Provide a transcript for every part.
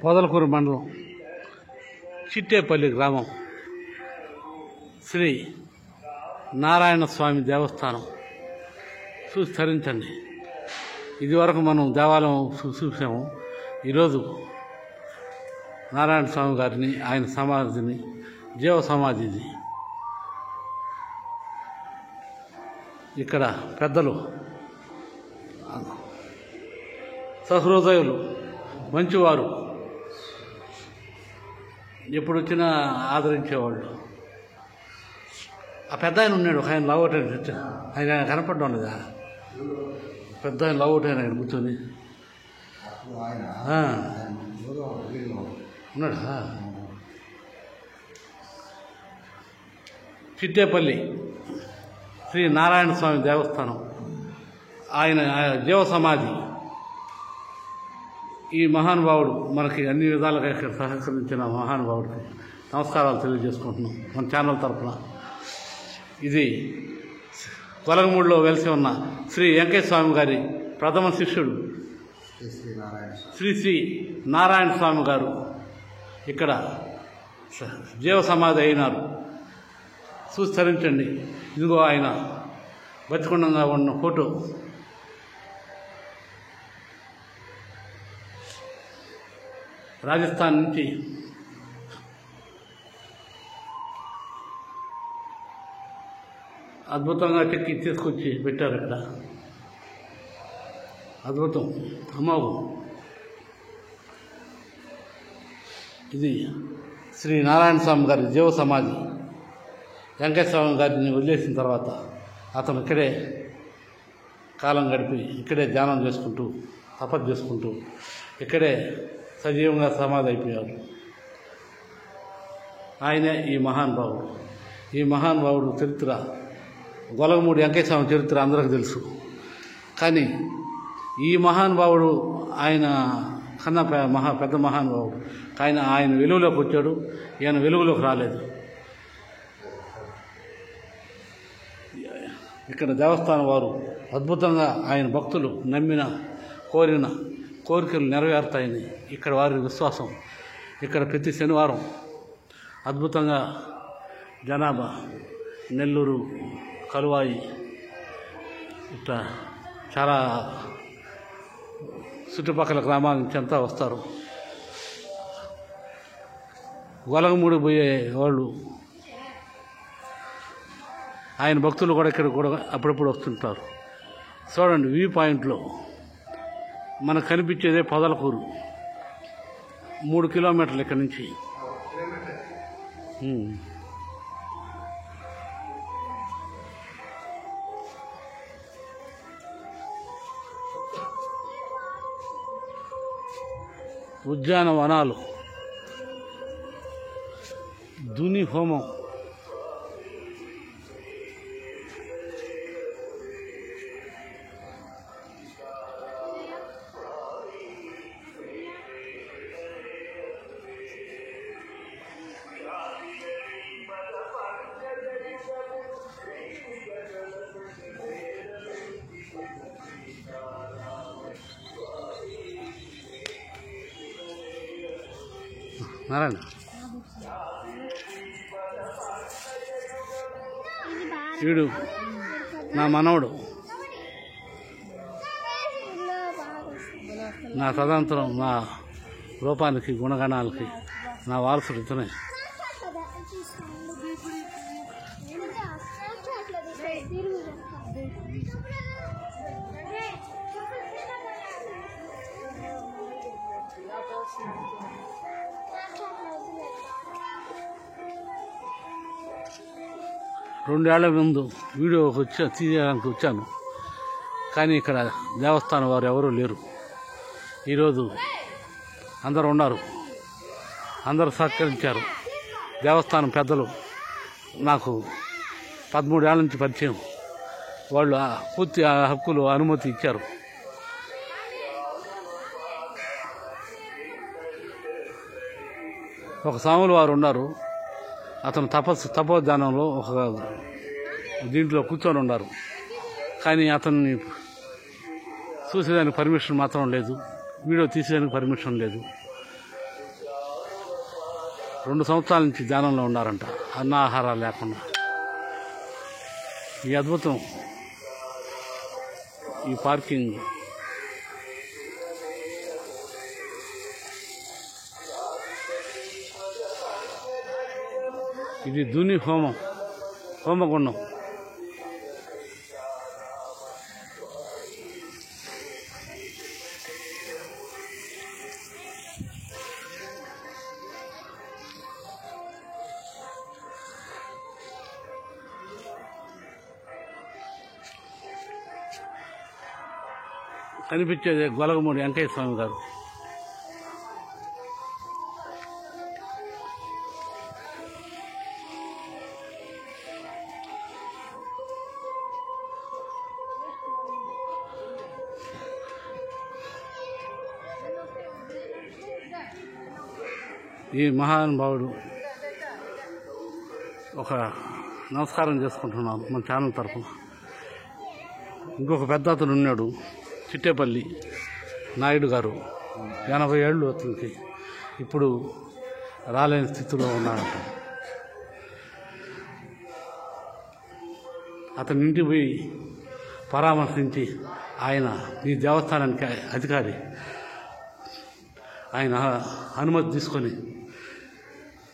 పొదలకూరు మండలం చిట్టేపల్లి గ్రామం శ్రీ నారాయణ స్వామి దేవస్థానం చూసి తరించండి. ఇదివరకు మనం దేవాలయం చూసాము. ఈరోజు నారాయణ స్వామి గారిని, ఆయన సమాధిని, జీవ సమాధిని ఇక్కడ పెద్దలు, సహృదయులు, మంచివారు, ఎప్పుడు వచ్చినా ఆదరించేవాళ్ళు. ఆ పెద్ద ఆయన ఉన్నాడు, ఒక ఆయన లవ్ ఆయన కనపడడం లేదా? పెద్ద ఆయన లవ్ ఆయన కూర్చొని ఉన్నాడా? చిట్టేపల్లి శ్రీ నారాయణ స్వామి దేవస్థానం, ఆయన జీవ సమాధి. ఈ మహానుభావుడు మనకి అన్ని విధాలుగా ఇక్కడ సహకరించిన మహానుభావుడికి నమస్కారాలు తెలియజేసుకుంటున్నాం మన ఛానల్ తరఫున. ఇది కొలగమూడిలో వెలిసి ఉన్న శ్రీ వెంకయ్య స్వామి గారి ప్రథమ శిష్యుడు శ్రీ నారాయణ స్వామి గారు ఇక్కడ జీవ సమాధి అయినారు. చూసి తరించండి. ఇదిగో ఆయన బతికుండంగా ఉన్న ఫోటో. రాజస్థాన్ నుంచి అద్భుతంగా చెక్కి తీసుకొచ్చి పెట్టారు ఇక్కడ. అద్భుతం, అమోఘం. ఇది శ్రీ నారాయణ స్వామి గారి జీవ సమాధి. వెంకయ్య స్వామి గారిని వదిలేసిన తర్వాత అతను ఇక్కడే కాలం గడిపి ఇక్కడే ధ్యానం చేసుకుంటూ, తపస్సు చేసుకుంటూ ఇక్కడే సజీవంగా సమాధి అయిపోయారు. ఆయనే ఈ మహానుభావుడు. ఈ మహానుభావుడు చరిత్ర, గొలగమూడి వెంకయ్య స్వామి చరిత్ర అందరికీ తెలుసు. కానీ ఈ మహానుభావుడు ఆయన కన్నా పెద్ద మహానుభావుడు. కానీ ఆయన వెలుగులోకి వచ్చాడు, ఈయన వెలుగులోకి రాలేదు. ఇక్కడ దేవస్థానం వారు అద్భుతంగా ఆయన భక్తులు నమ్మిన, కోరిన కోరికలు నెరవేరుతాయని ఇక్కడ వారి విశ్వాసం. ఇక్కడ ప్రతి శనివారం అద్భుతంగా జనాభా, నెల్లూరు, కలువాయి, ఇట్లా చాలా చుట్టుపక్కల గ్రామాల నుంచి అంతా వస్తారు. గొలగమూడి పోయే వాళ్ళు, ఆయన భక్తులు కూడా ఇక్కడ కూడా అప్పుడప్పుడు వస్తుంటారు. చూడండి, వ్యూ పాయింట్లో మనకు కనిపించేదే పొదలకూరు. 3 కిలోమీటర్లు ఇక్కడ నుంచి. ఉద్యానవనాలు, దుని హోమం, నారాయణ వీడు నా మనవడు. నా తదనంతరం నా రూపానికి, గుణగణాలకి నా వారసుడు ఇతనే. రెండేళ్ల ముందు వీడియో తీయడానికి వచ్చాను, కానీ ఇక్కడ దేవస్థానం వారు ఎవరూ లేరు. ఈరోజు అందరూ ఉన్నారు, అందరూ సహకరించారు. దేవస్థానం పెద్దలు నాకు 13 ఏళ్ల నుంచి పరిచయం. వాళ్ళు పూర్తి హక్కులు, అనుమతి ఇచ్చారు. ఒక స్వాములు వారు ఉన్నారు, అతను తపోధ్యానంలో ఒక దీంట్లో కూర్చొని ఉన్నారు. కానీ అతన్ని చూసేదానికి పర్మిషన్ మాత్రం లేదు, వీడియో తీసేదానికి పర్మిషన్ లేదు. 2 సంవత్సరాల నుంచి ధ్యానంలో ఉన్నారంట, అన్న ఆహారాలు లేకుండా. ఈ అద్భుతం, ఈ పార్కింగ్, ఇది ధుని హోమగుండం. కనిపించేది గొలగమూడి వెంకయ్య స్వామి గారు. ఈ మహానుభావుడు ఒక నమస్కారం చేసుకుంటున్నాను మన ఛానల్ తరఫున. ఇంకొక పెద్ద అతను ఉన్నాడు, చిట్టేపల్లి నాయుడు గారు, 80 ఏళ్ళు అతనికి. ఇప్పుడు రాలేని స్థితిలో ఉన్నాడంట. అతని ఇంటికి పోయి పరామర్శించి, ఆయన ఈ దేవస్థానానికి అధికారి, ఆయన అనుమతి తీసుకొని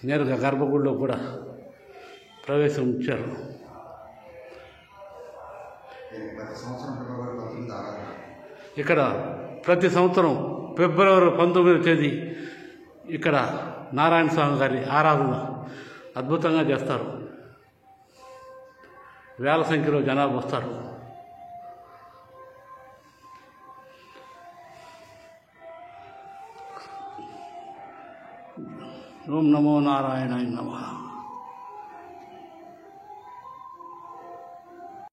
నేరుగా గర్భగుడిలో కూడా ప్రవేశం ఇచ్చారు. ఇక్కడ ప్రతి సంవత్సరం ఫిబ్రవరి 19వ తేదీ ఇక్కడ నారాయణ స్వామి గారి ఆరాధన అద్భుతంగా చేస్తారు. వేల సంఖ్యలో జనాభా వస్తారు. ఓం నమో నారాయణాయ నమః.